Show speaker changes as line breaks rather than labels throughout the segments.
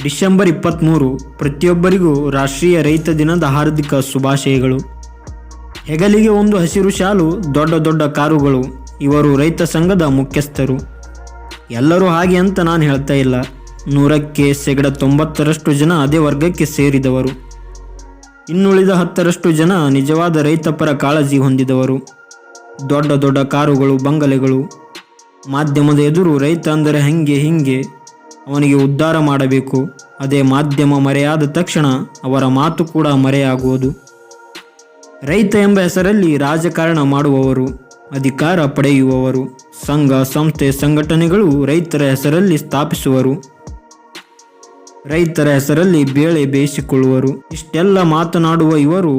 December 23 ಪ್ರತಿಯೊಬ್ಬರಿಗೂ ರಾಷ್ಟ್ರೀಯ ರೈತ ದಿನದ ಹಾರ್ದಿಕ ಶುಭಾಶಯಗಳು. ಹೆಗಲಿಗೆ ಒಂದು ಹಸಿರು ಶಾಲು, ದೊಡ್ಡ ದೊಡ್ಡ ಕಾರುಗಳು, ಇವರು ರೈತ ಸಂಘದ ಮುಖ್ಯಸ್ಥರು. ಎಲ್ಲರೂ ಹಾಗೆ ಅಂತ ನಾನು ಹೇಳ್ತಾ ಇಲ್ಲ. 100ಕ್ಕೆ 90% ಜನ ಅದೇ ವರ್ಗಕ್ಕೆ ಸೇರಿದವರು. ಇನ್ನುಳಿದ 10% ಜನ ನಿಜವಾದ ರೈತಪರ ಕಾಳಜಿ ಹೊಂದಿದವರು. ದೊಡ್ಡ ದೊಡ್ಡ ಕಾರುಗಳು, ಬಂಗಲೆಗಳು, ಮಾಧ್ಯಮದ ಎದುರು ರೈತ ಅಂದರೆ ಹಿಂಗೆ ಅವನಿಗೆ ಉದ್ಧಾರ ಮಾಡಬೇಕು. ಅದೇ ಮಾಧ್ಯಮ ಮರೆಯಾದ ತಕ್ಷಣ ಅವರ ಮಾತು ಕೂಡ ಮರೆಯಾಗುವುದು. ರೈತ ಎಂಬ ಹೆಸರಲ್ಲಿ ರಾಜಕಾರಣ ಮಾಡುವವರು, ಅಧಿಕಾರ ಪಡೆಯುವವರು, ಸಂಘ ಸಂಸ್ಥೆ ಸಂಘಟನೆಗಳು ರೈತರ ಹೆಸರಲ್ಲಿ ಸ್ಥಾಪಿಸುವರು, ರೈತರ ಹೆಸರಲ್ಲಿ ಬೇಳೆ ಬೇಯಿಸಿಕೊಳ್ಳುವರು. ಇಷ್ಟೆಲ್ಲ ಮಾತನಾಡುವ ಇವರು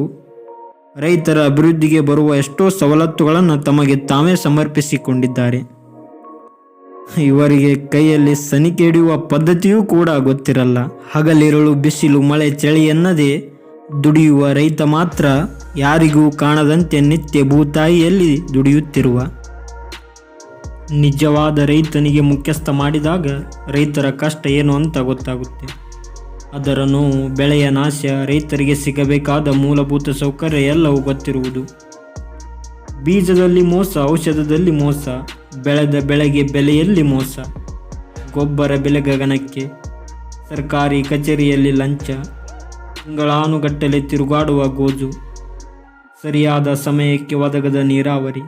ರೈತರ ಅಭಿವೃದ್ಧಿಗೆ ಬರುವ ಎಷ್ಟೋ ಸವಲತ್ತುಗಳನ್ನು ತಮಗೆ ತಾವೇ ಸಮರ್ಪಿಸಿಕೊಂಡಿದ್ದಾರೆ. ಇವರಿಗೆ ಕೈಯಲ್ಲಿ ಸನಿಕೆ ಹಿಡಿಯುವ ಪದ್ಧತಿಯೂ ಕೂಡ ಗೊತ್ತಿರಲ್ಲ. ಹಗಲಿರುಳು ಬಿಸಿಲು ಮಳೆ ಚಳಿ ಎನ್ನದೇ ದುಡಿಯುವ ರೈತ ಮಾತ್ರ ಯಾರಿಗೂ ಕಾಣದಂತೆ ನಿತ್ಯ ಭೂತಾಯಿಯಲ್ಲಿ ದುಡಿಯುತ್ತಿರುವ. ನಿಜವಾದ ರೈತನಿಗೆ ಮುಖ್ಯಸ್ಥ ಮಾಡಿದಾಗ ರೈತರ ಕಷ್ಟ ಏನು ಅಂತ ಗೊತ್ತಾಗುತ್ತೆ. ಅದರ ನೋವು, ಬೆಳೆಯ ನಾಶ, ರೈತರಿಗೆ ಸಿಗಬೇಕಾದ ಮೂಲಭೂತ ಸೌಕರ್ಯ ಎಲ್ಲವೂ ಗೊತ್ತಿರುವುದು. ಬೀಜದಲ್ಲಿ ಮೋಸ, ಔಷಧದಲ್ಲಿ ಮೋಸ, ಬೆಳೆದ ಬೆಳೆಗೆ ಬೆಲೆಯಲ್ಲಿ ಮೋಸ, ಗೊಬ್ಬರ ಬೆಲೆ ಗಗನಕ್ಕೆ, ಸರ್ಕಾರಿ ಕಚೇರಿಯಲ್ಲಿ ಲಂಚ, ತಿಂಗಳಾನುಗಟ್ಟಲೆ ತಿರುಗಾಡುವ ಗೋಜು, ಸರಿಯಾದ ಸಮಯಕ್ಕೆ ಒದಗದ ನೀರಾವರಿ,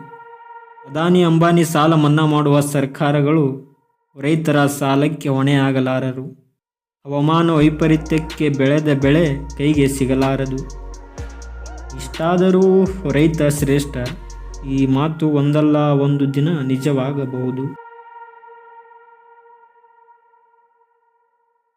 ಅದಾನಿ ಅಂಬಾನಿ ಸಾಲ ಮನ್ನಾ ಮಾಡುವ ಸರ್ಕಾರಗಳು ರೈತರ ಸಾಲಕ್ಕೆ ಹೊಣೆಯಾಗಲಾರರು. ಹವಾಮಾನ ವೈಪರೀತ್ಯಕ್ಕೆ ಬೆಳೆದ ಬೆಳೆ ಕೈಗೆ ಸಿಗಲಾರದು. ಇಷ್ಟಾದರೂ ರೈತ ಶ್ರೇಷ್ಠ. ಈ ಮಾತು ಒಂದಲ್ಲ ಒಂದು ದಿನ ನಿಜವಾಗಬಹುದು.